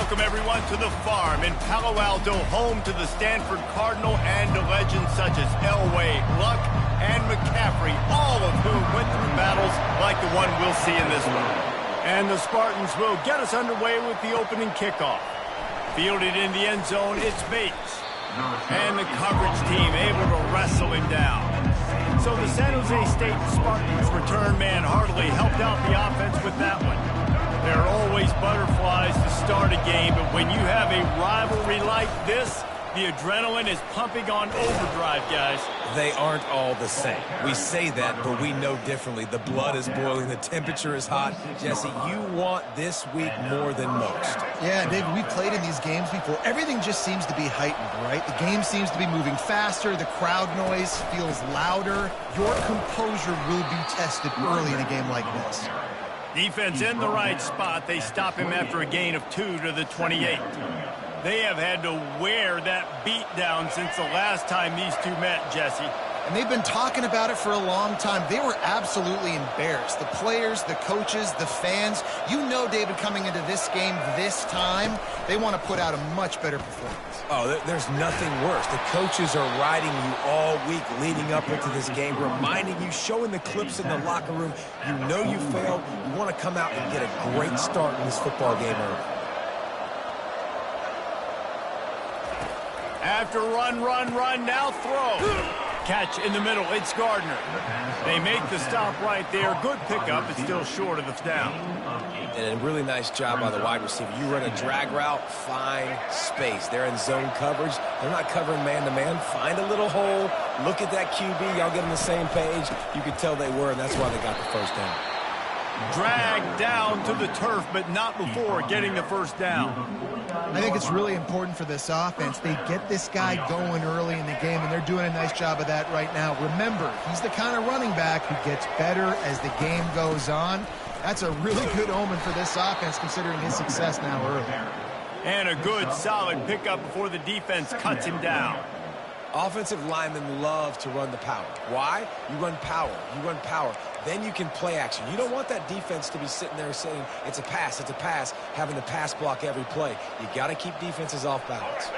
Welcome, everyone, to the farm in Palo Alto, home to the Stanford Cardinal and to legends such as Elway, Luck, and McCaffrey, all of whom went through battles like the one we'll see in this one. And the Spartans will get us underway with the opening kickoff. Fielded in the end zone, it's Bates. And the coverage team able to wrestle him down. So the San Jose State Spartans return man Hartley helped out the offense with that one. There are always butterflies to start a game, but when you have a rivalry like this, the adrenaline is pumping on overdrive, guys. They aren't all the same. We say that, but we know differently. The blood is boiling. The temperature is hot. Jesse, you want this week more than most. Yeah, David, we played in these games before. Everything just seems to be heightened, right? The game seems to be moving faster. The crowd noise feels louder. Your composure will be tested early in a game like this. Defense in the right spot. They stop him after a gain of 2 to the 28. They have had to wear that beat down since the last time these two met, Jesse. And they've been talking about it for a long time. They were absolutely embarrassed. The players, the coaches, the fans. You know, David, coming into this game this time, they want to put out a much better performance. Oh, there's nothing worse. The coaches are riding you all week leading up into this game, reminding you, showing the clips in the locker room. You know you failed. You want to come out and get a great start in this football game early. After run, now throw. Catch in the middle, it's Gardner. They make the stop right there. Good pickup, it's still short of the down. And a really nice job by the wide receiver. You run a drag route, find space. They're in zone coverage. They're not covering man-to-man. Find a little hole. Look at that QB. Y'all get on the same page. You could tell they were, and that's why they got the first down. Dragged down to the turf, but not before getting the first down. I think it's really important for this offense. They get this guy going early in the game, and they're doing a nice job of that right now. Remember, he's the kind of running back who gets better as the game goes on. That's a really good omen for this offense, considering his success now early. And a good, solid pickup before the defense cuts him down. Offensive linemen love to run the power. Why? You run power. You run power. Then you can play action. You don't want that defense to be sitting there saying, it's a pass, having to pass block every play. You got to keep defenses off balance.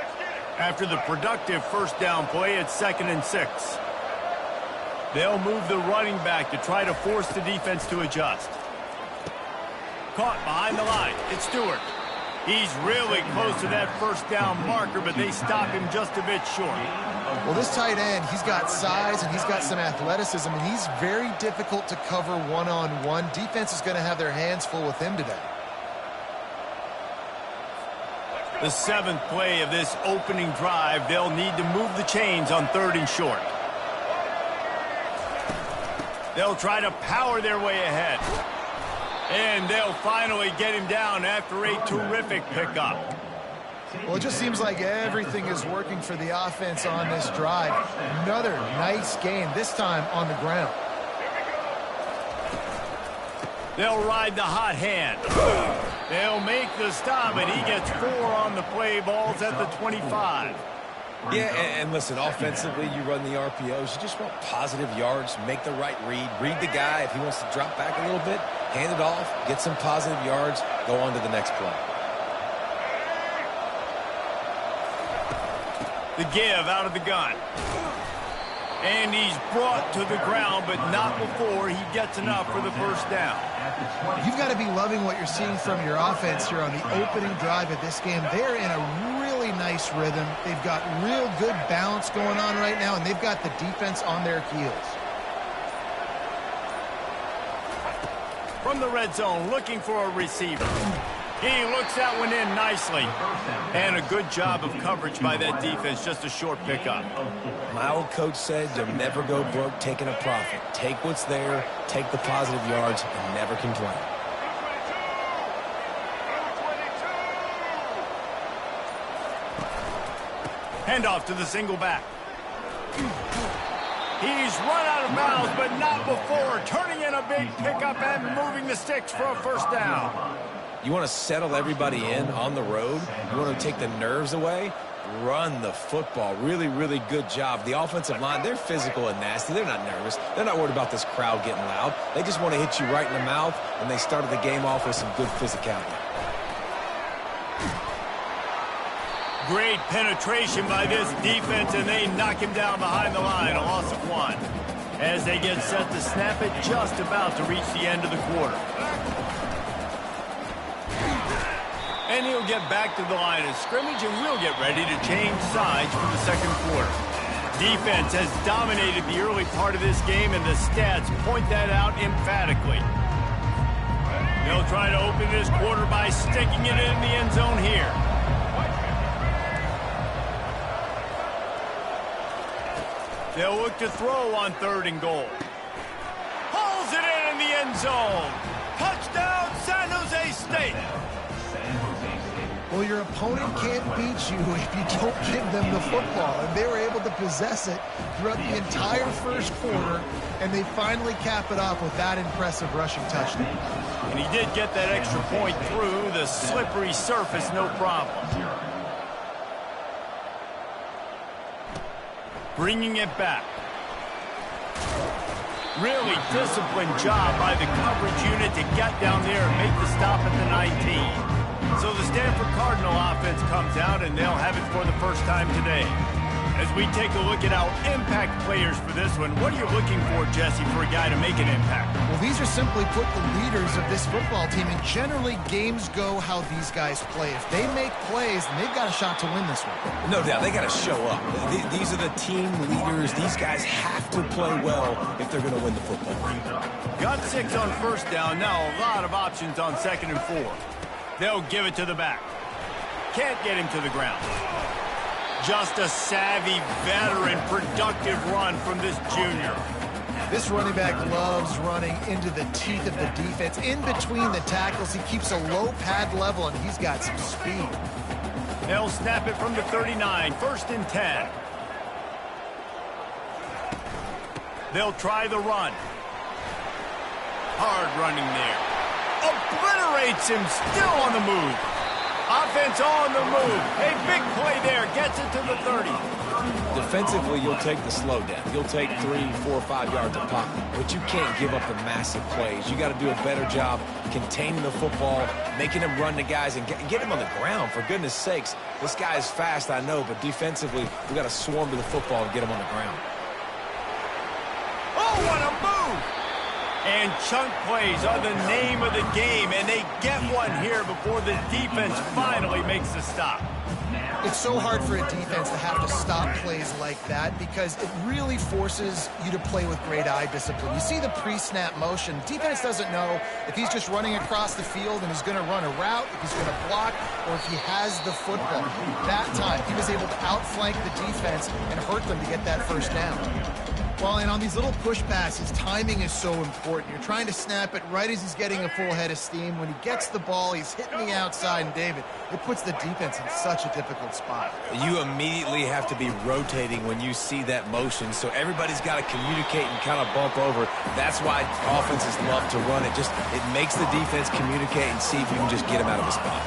After the productive first down play, it's 2nd and 6. They'll move the running back to try to force the defense to adjust. Caught behind the line. It's Stewart. He's really close to that first down marker, but they stop him just a bit short. Well, this tight end, he's got size and he's got some athleticism, and he's very difficult to cover one-on-one. Defense is going to have their hands full with him today. The 7th play of this opening drive, they'll need to move the chains on 3rd and short. They'll try to power their way ahead. And they'll finally get him down after a terrific pickup. Well, it just seems like everything is working for the offense on this drive. Another nice game, this time on the ground. They'll ride the hot hand. They'll make the stop, and he gets 4 on the play. Balls at the 25. Yeah, and listen, offensively, you run the RPOs. You just want positive yards, make the right read the guy. If he wants to drop back a little bit, hand it off, get some positive yards, go on to the next play. The give out of the gun. And he's brought to the ground, but not before he gets enough for the first down. You've got to be loving what you're seeing from your offense here on the opening drive of this game. They're in a really nice rhythm. They've got real good balance going on right now, and they've got the defense on their heels. From the red zone, looking for a receiver. He looks that one in nicely. And a good job of coverage by that defense, just a short pickup. My old coach said you'll never go broke taking a profit. Take what's there, take the positive yards, and never complain. Handoff to the single back. He's run out of bounds, but not before. Turning in a big pickup and moving the sticks for a first down. You want to settle everybody in on the road? You want to take the nerves away? Run the football. Really, really good job. The offensive line, they're physical and nasty. They're not nervous. They're not worried about this crowd getting loud. They just want to hit you right in the mouth, and they started the game off with some good physicality. Great penetration by this defense, and they knock him down behind the line, a loss of 1. As they get set to snap it, just about to reach the end of the quarter. And he'll get back to the line of scrimmage, and we'll get ready to change sides for the second quarter. Defense has dominated the early part of this game, and the stats point that out emphatically. They'll try to open this quarter by sticking it in the end zone here. They'll look to throw on 3rd and goal. Pulls it in the end zone. Touchdown, San Jose State. Well, your opponent can't beat you if you don't give them the football. And they were able to possess it throughout the entire first quarter, and they finally cap it off with that impressive rushing touchdown. And he did get that extra point through the slippery surface, no problem. Bringing it back. Really disciplined job by the coverage unit to get down there and make the stop at the 19. So the Stanford Cardinal offense comes out, and they'll have it for the first time today. As we take a look at our impact players for this one, what are you looking for, Jesse, for a guy to make an impact? Well, these are simply put the leaders of this football team, and generally games go how these guys play. If they make plays, then they've got a shot to win this one. No doubt, they got to show up. These are the team leaders. These guys have to play well if they're going to win the football game. Got 6 on 1st down. Now a lot of options on 2nd and 4. They'll give it to the back. Can't get him to the ground. Just a savvy, veteran, productive run from this junior. This running back loves running into the teeth of the defense. In between the tackles, he keeps a low pad level, and he's got some speed. They'll snap it from the 39, 1st and 10. They'll try the run. Hard running there. Obliterates him, still on the move. Offense on the move. A big play there, gets it to the 30. Defensively, you'll take the slow down. You'll take 3, 4, 5 yards of pop, but you can't give up the massive plays. You got to do a better job containing the football, making him run to guys, and get him on the ground. For goodness sakes, this guy is fast, I know, but defensively, we got to swarm to the football and get him on the ground. Oh, what a move! And chunk plays are the name of the game, and they get one here before the defense finally makes the stop. It's so hard for a defense to have to stop plays like that because it really forces you to play with great eye discipline. You see the pre-snap motion. Defense doesn't know if he's just running across the field and he's going to run a route, if he's going to block, or if he has the football. That time, he was able to outflank the defense and hurt them to get that 1st down. Well, and on these little push passes, timing is so important. You're trying to snap it right as he's getting a full head of steam. When he gets the ball, he's hitting the outside, and David, it puts the defense in such a difficult spot. You immediately have to be rotating when you see that motion, so everybody's got to communicate and kind of bump over. That's why offenses love to run it. It makes the defense communicate and see if you can just get him out of a spot.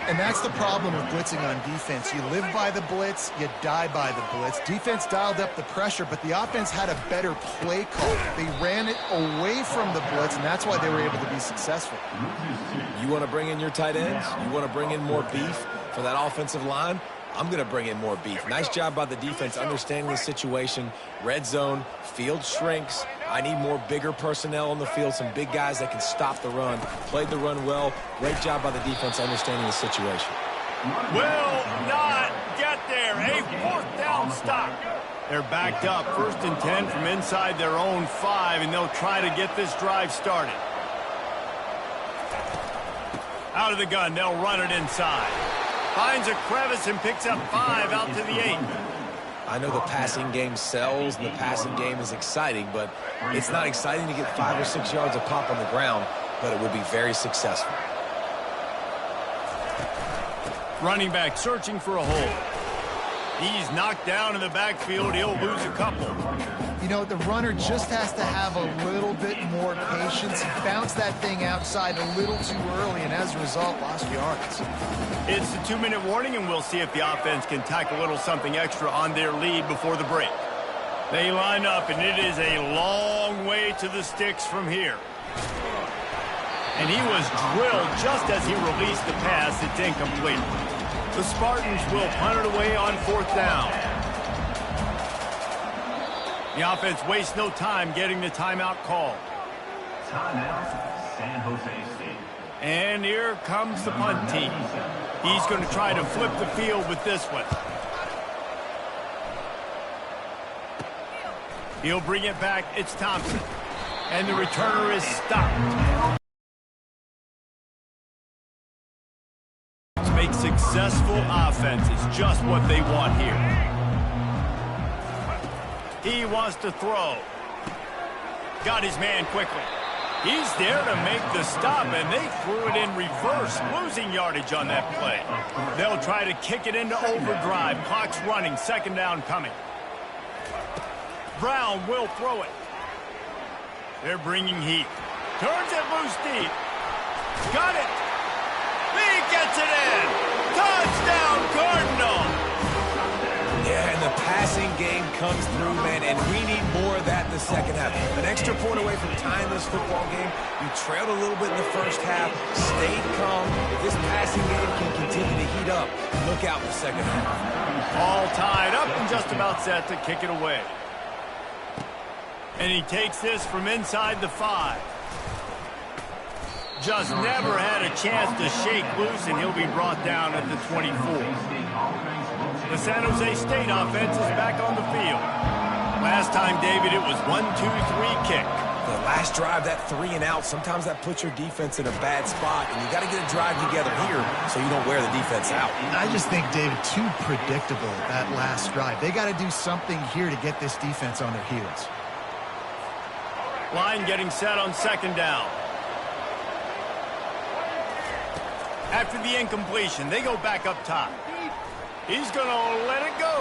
And that's the problem with blitzing on defense. You live by the blitz, you die by the blitz. Defense dialed up the pressure, but the offense had a better play call. They ran it away from the blitz, and that's why they were able to be successful. You want to bring in your tight ends? You want to bring in more beef for that offensive line? I'm going to bring in more beef. Nice job by the defense understanding the situation. Red zone, field shrinks. I need more bigger personnel on the field, some big guys that can stop the run. Played the run well. Great job by the defense understanding the situation. Will not get there. A 4th down stop. They're backed up, 1st and 10 from inside their own 5, and they'll try to get this drive started. Out of the gun, they'll run it inside. Finds a crevice and picks up 5 out to the 8. I know the passing game sells and the passing game is exciting, but it's not exciting to get 5 or 6 yards of pop on the ground, but it would be very successful. Running back searching for a hole. He's knocked down in the backfield. He'll lose a couple. You know, the runner just has to have a little bit more patience. He bounced that thing outside a little too early, and as a result, lost yards. It's the 2-minute warning, and we'll see if the offense can tack a little something extra on their lead before the break. They line up, and it is a long way to the sticks from here. And he was drilled just as he released the pass. It's incomplete. The Spartans will punt it away on 4th down. The offense wastes no time getting the timeout call. Timeout, San Jose State. And here comes the punt team. He's going to try to flip the field with this one. He'll bring it back. It's Thompson. And the returner is stopped. To make successful offenses just what they want here. He wants to throw. Got his man quickly. He's there to make the stop, and they threw it in reverse, losing yardage on that play. They'll try to kick it into overdrive. Clock's running. 2nd down coming. Brown will throw it. They're bringing heat. Turns it loose deep. Got it. He gets it in. Touchdown, Cardinal. Yeah, and the passing game comes through, man, and we need more of that in the second half. An extra point away from tying this football game. You trailed a little bit in the first half, stayed calm. If this passing game can continue to heat up, look out in the second half. All tied up and just about set to kick it away. And he takes this from inside the 5. Just never had a chance to shake loose, and he'll be brought down at the 24. The San Jose State offense is back on the field. Last time, David, it was 1-2-3 kick. The last drive, that 3 and out, sometimes that puts your defense in a bad spot, and you got to get a drive together here so you don't wear the defense out. I just think, David, too predictable, that last drive. They got to do something here to get this defense on their heels. Line getting set on 2nd down. After the incompletion, they go back up top. He's going to let it go.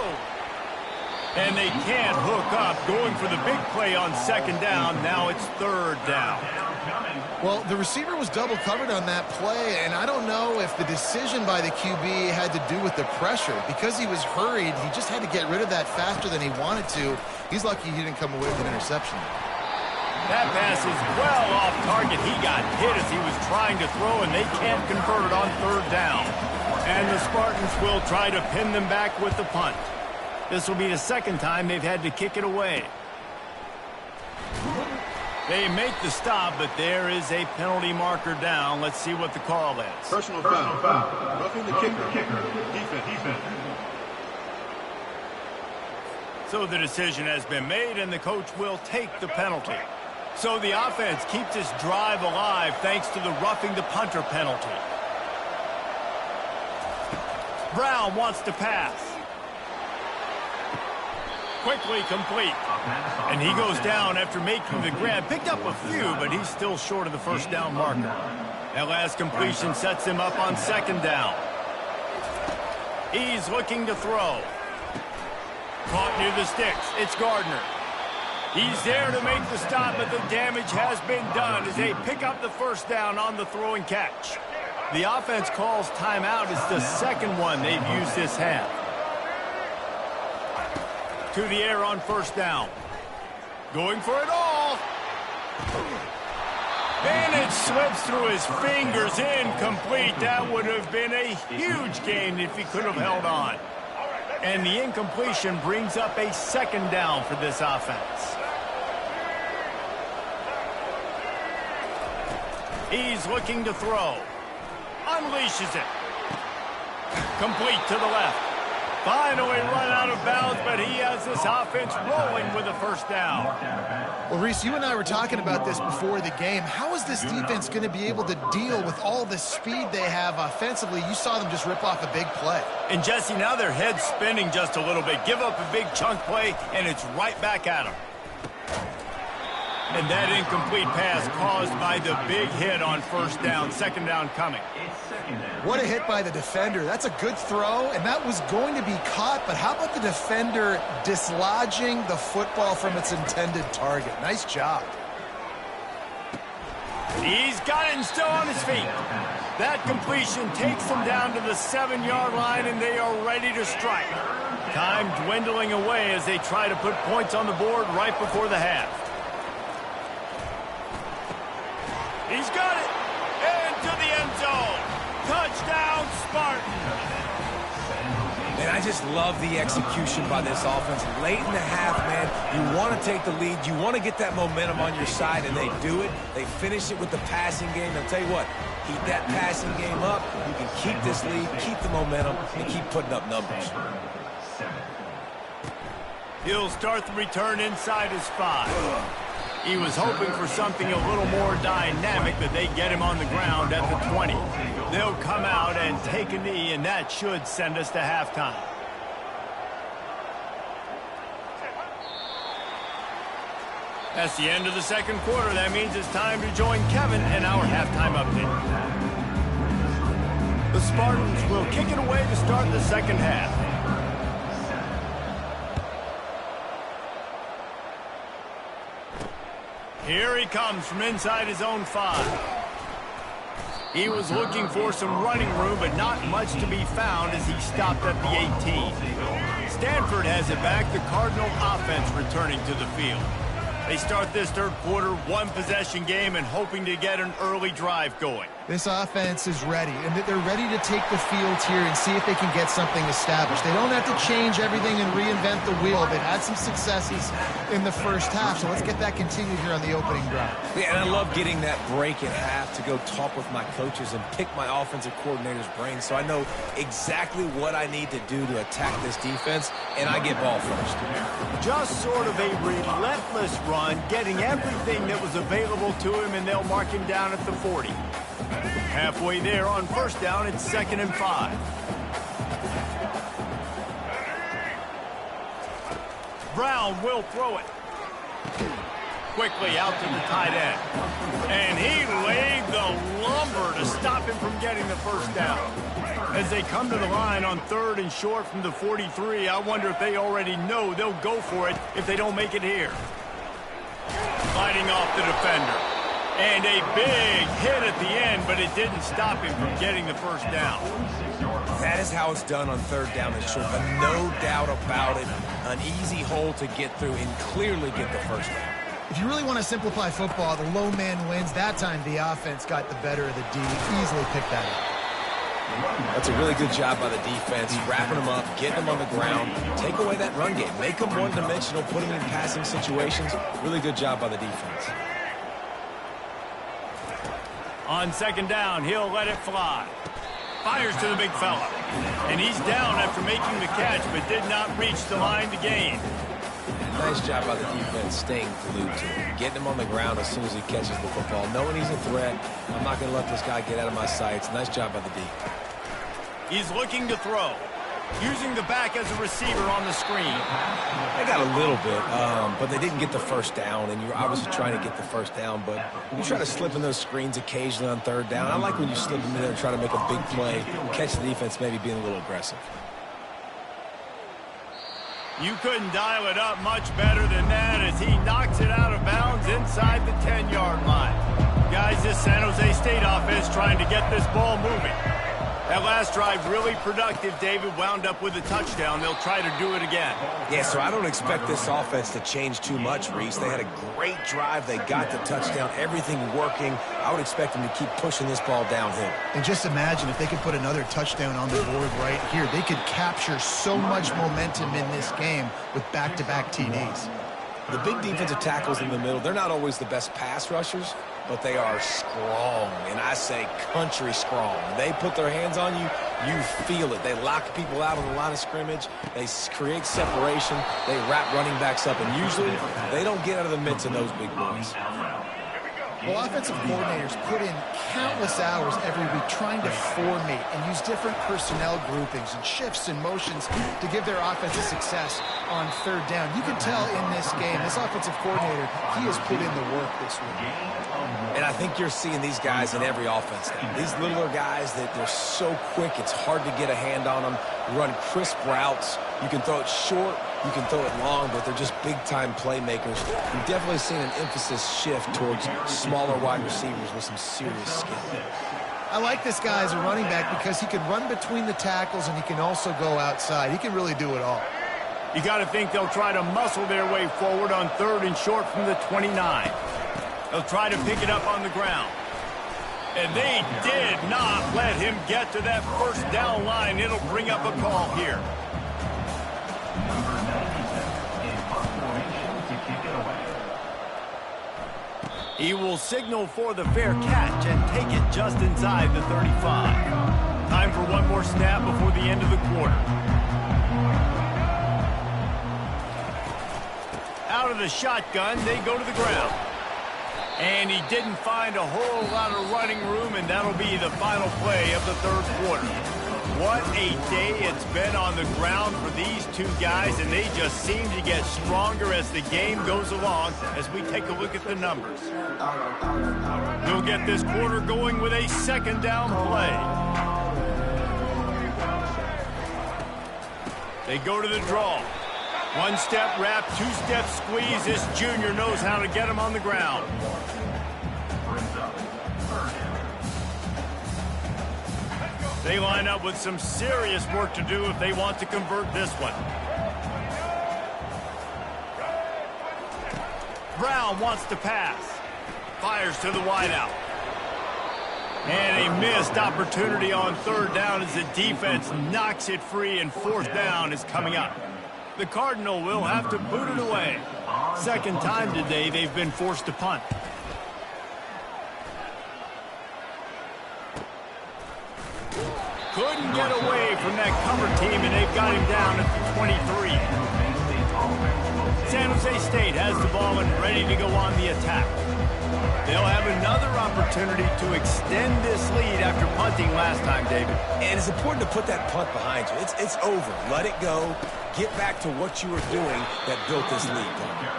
And they can't hook up, going for the big play on 2nd down. Now it's 3rd down. Well, the receiver was double covered on that play, and I don't know if the decision by the QB had to do with the pressure. Because he was hurried, he just had to get rid of that faster than he wanted to. He's lucky he didn't come away with an interception. That pass is well off target. He got hit as he was trying to throw, and they can't convert on 3rd down. And the Spartans will try to pin them back with the punt. This will be the 2nd time they've had to kick it away. They make the stop, but there is a penalty marker down. Let's see what the call is. Personal foul. Roughing the kicker. Defense. So the decision has been made, and the coach will take the penalty. So the offense keeps this drive alive thanks to the roughing the punter penalty. Brown wants to pass. Quickly complete. And he goes down after making the grab. Picked up a few, but he's still short of the 1st down marker. That last completion sets him up on 2nd down. He's looking to throw. Caught near the sticks. It's Gardner. He's there to make the stop, but the damage has been done as they pick up the 1st down on the throw and catch. The offense calls timeout. It's the 2nd one they've used this half. To the air on 1st down. Going for it all. And it slips through his fingers. Incomplete. That would have been a huge gain if he could have held on. And the incompletion brings up a 2nd down for this offense. He's looking to throw. Unleashes it. Complete to the left. Finally run out of bounds, but he has this offense rolling with a 1st down. Well, Reese, you and I were talking about this before the game. How is this defense going to be able to deal with all the speed they have offensively? You saw them just rip off a big play. And, Jesse, now their head's spinning just a little bit. Give up a big chunk play, and it's right back at them. And that incomplete pass caused by the big hit on 1st down. 2nd down coming. What a hit by the defender. That's a good throw, and that was going to be caught. But how about the defender dislodging the football from its intended target? Nice job. He's got it and still on his feet. That completion takes them down to the 7-yard line, and they are ready to strike. Time dwindling away as they try to put points on the board right before the half. He's got it. Into the end zone. Touchdown, Spartans. And I just love the execution by this offense. Late in the half, man, you want to take the lead. You want to get that momentum on your side, and they do it. They finish it with the passing game. I'll tell you what, keep that passing game up. You can keep this lead, keep the momentum, and keep putting up numbers. He'll start the return inside his 5. He was hoping for something a little more dynamic, but they get him on the ground at the 20. They'll come out and take a knee, and that should send us to halftime. That's the end of the second quarter. That means it's time to join Kevin in our halftime update. The Spartans will kick it away to start the second half. Here he comes from inside his own 5. He was looking for some running room, but not much to be found as he stopped at the 18. Stanford has it back, the Cardinal offense returning to the field. They start this third quarter, one-possession game, and hoping to get an early drive going. This offense is ready, and they're ready to take the field here and see if they can get something established. They don't have to change everything and reinvent the wheel. They've had some successes in the first half, so let's get that continued here on the opening drive. Yeah, and I love getting that break in half to go talk with my coaches and pick my offensive coordinator's brain so I know exactly what I need to do to attack this defense, and I get ball first. Just sort of a relentless run, getting everything that was available to him, and they'll mark him down at the 40. Halfway there on first down, it's 2nd and 5. Brown will throw it. Quickly out to the tight end. And he laid the lumber to stop him from getting the first down. As they come to the line on 3rd and short from the 43, I wonder if they already know they'll go for it if they don't make it here. Fighting off the defender. And a big hit at the end, but it didn't stop him from getting the first down. That is how it's done on 3rd down and short, but no doubt about it. An easy hole to get through and clearly get the first down. If you really want to simplify football, the low man wins. That time the offense got the better of the D. Easily picked that up. That's a really good job by the defense, wrapping them up, getting them on the ground, take away that run game, make them one-dimensional, put them in passing situations. Really good job by the defense. On 2nd down, he'll let it fly. Fires to the big fella. And he's down after making the catch, but did not reach the line to gain. Nice job by the defense staying glued to him, getting him on the ground as soon as he catches the football, knowing he's a threat. I'm not going to let this guy get out of my sights. Nice job by the D. He's looking to throw. Using the back as a receiver on the screen. They got a little bit, but they didn't get the first down, and you're obviously trying to get the first down, but you try to slip in those screens occasionally on 3rd down. I like when you slip them in there and try to make a big play, catch the defense maybe being a little aggressive. You couldn't dial it up much better than that as he knocks it out of bounds inside the 10-yard line. Guys, this San Jose State offense trying to get this ball moving. That last drive really productive. David wound up with a touchdown. They'll try to do it again. Yeah, so I don't expect this offense to change too much, Reese. They had a great drive. They got the touchdown. Everything working. I would expect them to keep pushing this ball downhill. And just imagine if they could put another touchdown on the board right here. They could capture so much momentum in this game with back-to-back TDs. The big defensive tackles in the middle, they're not always the best pass rushers, but they are strong, and I say country strong. When they put their hands on you, you feel it. They lock people out on the line of scrimmage. They create separation. They wrap running backs up, and usually they don't get out of the midst of those big boys. Well, offensive coordinators put in countless hours every week trying to formate and use different personnel groupings and shifts and motions to give their offensive success on 3rd down. You can tell in this game, this offensive coordinator, he has put in the work this week. And I think you're seeing these guys in every offense now. These littler guys, that they're so quick, it's hard to get a hand on them. Run crisp routes. You can throw it short, you can throw it long, but they're just big-time playmakers. You've definitely seen an emphasis shift towards smaller wide receivers with some serious skill. I like this guy as a running back because he can run between the tackles and he can also go outside. He can really do it all. You got to think they'll try to muscle their way forward on 3rd and short from the 29. They'll try to pick it up on the ground. And they did not let him get to that first down line. It'll bring up a call here. He will signal for the fair catch and take it just inside the 35. Time for one more snap before the end of the quarter. Out of the shotgun, they go to the ground. And he didn't find a whole lot of running room, and that'll be the final play of the third quarter. What a day it's been on the ground for these two guys, and they just seem to get stronger as the game goes along as we take a look at the numbers. We'll get this quarter going with a second down play. They go to the draw. One-step wrap, two-step squeeze. This junior knows how to get him on the ground. They line up with some serious work to do if they want to convert this one. Brown wants to pass. Fires to the wideout. And a missed opportunity on third down as the defense knocks it free, and fourth down is coming up. The Cardinal will have to boot it away. Second time today they've been forced to punt. Couldn't get away from that cover team, and they've got him down at the 23. San Jose State has the ball and ready to go on the attack. They'll have another opportunity to extend this lead after punting last time, David. And it's important to put that punt behind you. It's over. Let it go. Get back to what you were doing that built this lead.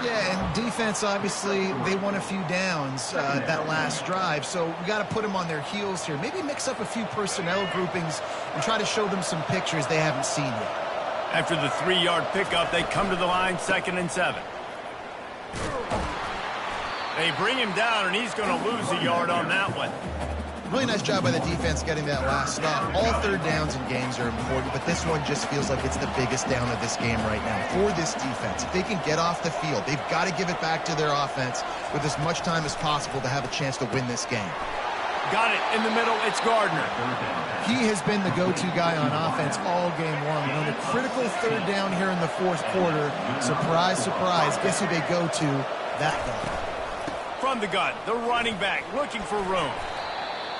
Yeah, and defense, obviously, they won a few downs that last drive, so we got to put them on their heels here. Maybe mix up a few personnel groupings and try to show them some pictures they haven't seen yet. After the 3-yard pickup, they come to the line, 2nd and 7. They bring him down, and he's going to lose a yard on that one. Really nice job by the defense getting that last stop. All third downs in games are important, but this one just feels like it's the biggest down of this game right now for this defense. If they can get off the field, they've got to give it back to their offense with as much time as possible to have a chance to win this game. Got it in the middle. It's Gardner. He has been the go-to guy on offense all game long. And on the critical third down here in the fourth quarter, surprise, surprise, guess who they go to? That guy. From the gun, the running back looking for room.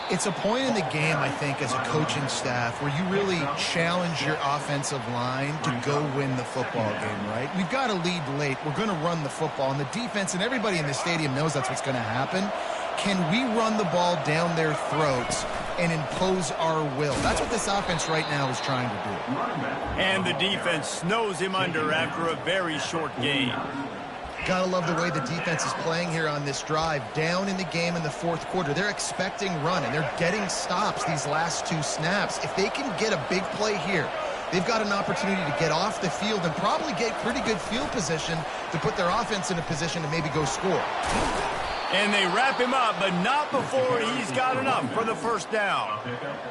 It's a point in the game, I think, as a coaching staff where you really challenge your offensive line to go win the football game, right? We've got to lead late. We're going to run the football, and the defense and everybody in the stadium knows that's what's going to happen. Can we run the ball down their throats and impose our will? That's what this offense right now is trying to do. And the defense snows him under after a very short game. Gotta love the way the defense is playing here on this drive. Down in the game in the fourth quarter. They're expecting run, and they're getting stops these last two snaps. If they can get a big play here, they've got an opportunity to get off the field and probably get pretty good field position to put their offense in a position to maybe go score. And they wrap him up, but not before he's got enough for the first down.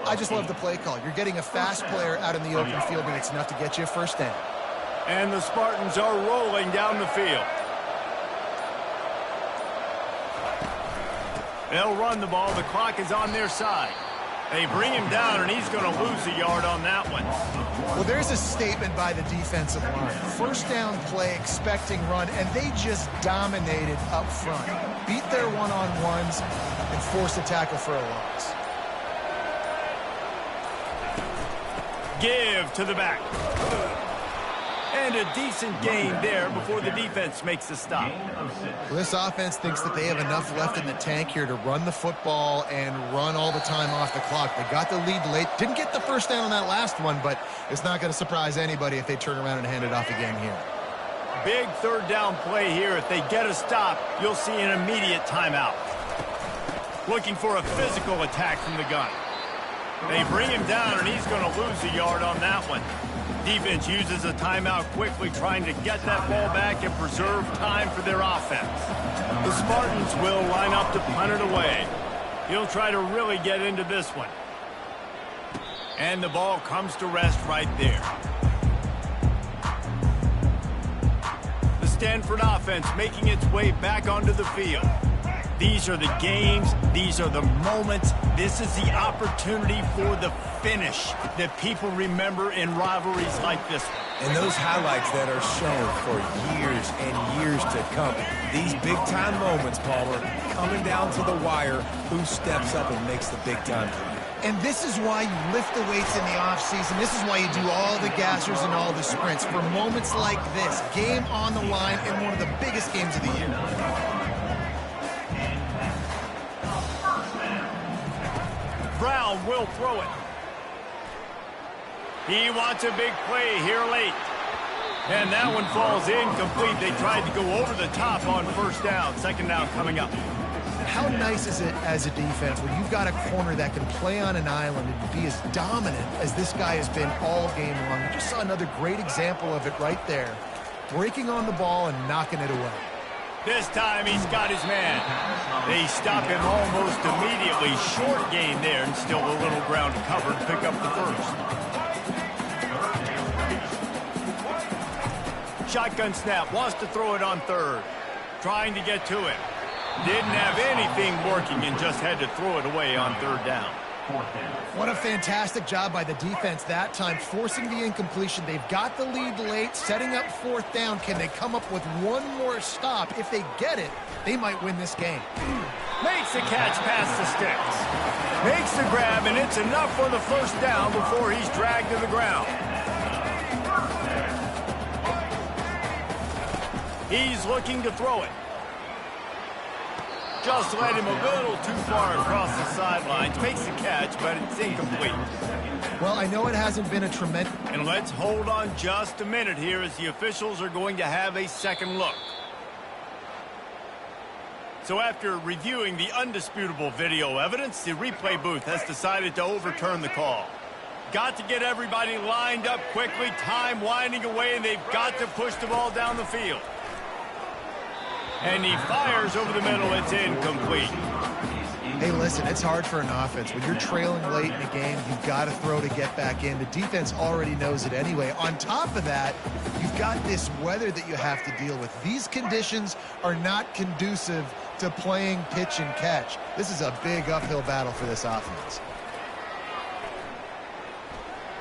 I just love the play call. You're getting a fast player out in the open field, and it's enough to get you a first down. And the Spartans are rolling down the field. They'll run the ball. The clock is on their side. They bring him down, and he's going to lose a yard on that one. Well, there's a statement by the defensive line. First down play, expecting run, and they just dominated up front. Beat their one-on-ones and forced a tackle for a loss. Give to the back. And a decent gain there before the defense makes the stop. Well, this offense thinks that they have enough left in the tank here to run the football and run all the time off the clock. They got the lead late. Didn't get the first down on that last one, but it's not going to surprise anybody if they turn around and hand it off again here. Big third down play here. If they get a stop, you'll see an immediate timeout. Looking for a physical attack from the gun. They bring him down, and he's going to lose a yard on that one. Defense uses a timeout quickly, trying to get that ball back and preserve time for their offense. The Spartans will line up to punt it away. He'll try to really get into this one. And the ball comes to rest right there. The Stanford offense making its way back onto the field. These are the games. These are the moments. This is the opportunity for the finish that people remember in rivalries like this one. And those highlights that are shown for years and years to come. These big-time moments, Palmer, coming down to the wire, who steps up and makes the big-time play. And this is why you lift the weights in the offseason. This is why you do all the gassers and all the sprints. For moments like this, game on the line in one of the biggest games of the year. Brown will throw it. He wants a big play here late. And that one falls incomplete. They tried to go over the top on first down. Second down coming up. How nice is it as a defense when you've got a corner that can play on an island and be as dominant as this guy has been all game long? You just saw another great example of it right there. Breaking on the ball and knocking it away. This time he's got his man. They stop him almost immediately. Short gain there and still a little ground covered. Pick up the first. Shotgun snap. Wants to throw it on third. Trying to get to it. Didn't have anything working and just had to throw it away on third down. What a fantastic job by the defense that time, forcing the incompletion. They've got the lead late, setting up fourth down. Can they come up with one more stop? If they get it, they might win this game. Makes the catch past the sticks. Makes the grab, and it's enough for the first down before he's dragged to the ground. He's looking to throw it. Just led him a little too far across the sidelines. Makes the catch, but it's incomplete. Well, I know it hasn't been a tremendous... And let's hold on just a minute here as the officials are going to have a second look. So after reviewing the undisputable video evidence, the replay booth has decided to overturn the call. Got to get everybody lined up quickly, time winding away, and they've got to push the ball down the field. And he fires over the middle. It's incomplete. Hey, listen, it's hard for an offense. When you're trailing late in the game, you've got to throw to get back in. The defense already knows it anyway. On top of that, you've got this weather that you have to deal with. These conditions are not conducive to playing pitch and catch. This is a big uphill battle for this offense.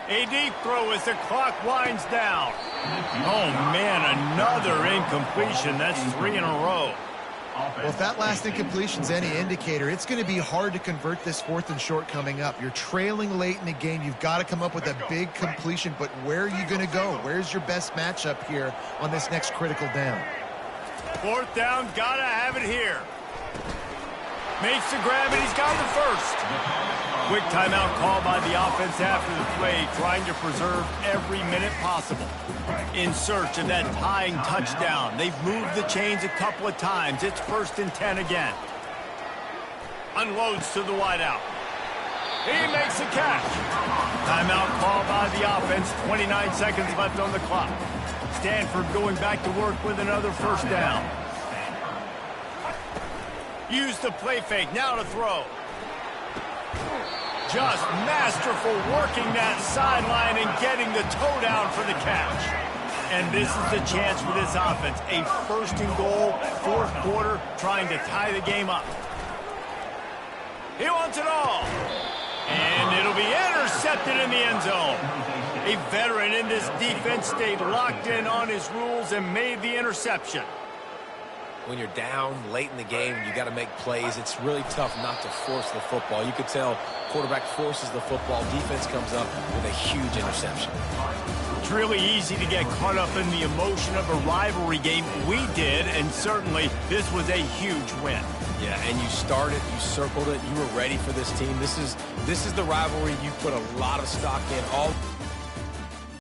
A deep throw as the clock winds down. Oh, man, another incompletion. That's 3 in a row. Well, if that last incompletion's any indicator, it's going to be hard to convert this fourth and short coming up. You're trailing late in the game. You've got to come up with a big completion, but where are you going to go? Where's your best matchup here on this next critical down? Fourth down, got to have it here. Makes the grab, and he's got the first. Quick timeout call by the offense after the play, trying to preserve every minute possible. In search of that tying touchdown. They've moved the chains a couple of times. It's 1st and 10 again. Unloads to the wideout. He makes a catch. Timeout call by the offense. 29 seconds left on the clock. Stanford going back to work with another first down. Use the play fake. Now to throw. Just masterful working that sideline and getting the toe down for the catch. And this is the chance for this offense. A 1st and goal, 4th quarter, trying to tie the game up. He wants it all. And it'll be intercepted in the end zone. A veteran in this defense stayed locked in on his rules and made the interception. When you're down late in the game and you got to make plays, it's really tough not to force the football. You could tell quarterback forces the football, defense comes up with a huge interception. It's really easy to get caught up in the emotion of a rivalry game. We did, and certainly this was a huge win. Yeah, and you started, you circled it, you were ready for this team. This is the rivalry you put a lot of stock in. All